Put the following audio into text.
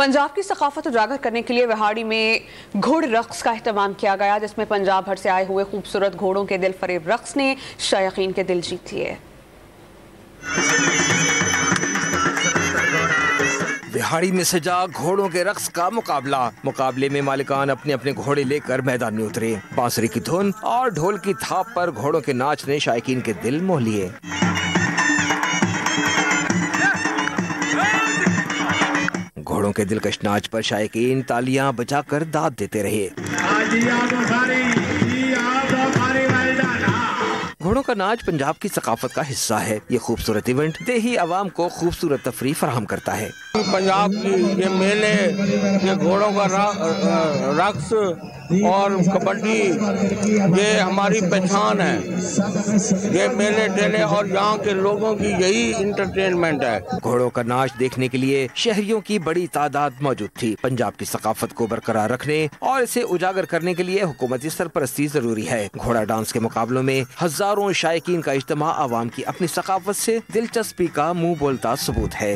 पंजाब की सकाफत उजागर करने के लिए विहाड़ी में घुड़ रक्स का एहतमाम किया गया, जिसमें पंजाब भर से आए हुए खूबसूरत घोड़ों के दिल फरेब रक्स ने शायकीन के दिल जीत लिए। विहाड़ी में सजा घोड़ों के रक्स का मुकाबले में मालिकान अपने अपने घोड़े लेकर मैदान में उतरे। बांसुरी की धुन और ढोल की थाप पर घोड़ों के नाच ने शायकीन के दिल मोह लिए। घोड़ों के दिलकश नाच पर शायकीन तालियां बजाकर दाद देते रहे। घोड़ों का नाच पंजाब की सकाफत का हिस्सा है। ये खूबसूरत इवेंट देही आवाम को खूबसूरत तफरीह फराहम करता है। पंजाब की ये मेले, ये घोड़ों का रक्स और कबड्डी, ये हमारी पहचान है। ये मेले टेले और यहाँ के लोगों की यही इंटरटेनमेंट है। घोड़ों का नाच देखने के लिए शहरियों की बड़ी तादाद मौजूद थी। पंजाब की सकाफत को बरकरार रखने और इसे उजागर करने के लिए हुकूमती सरपरस्ती जरूरी है। घोड़ा डांस के मुकाबलों में हजारों शायकीन का इज्तिमा आवाम की अपनी सकाफत से दिलचस्पी का मुंह बोलता सबूत है।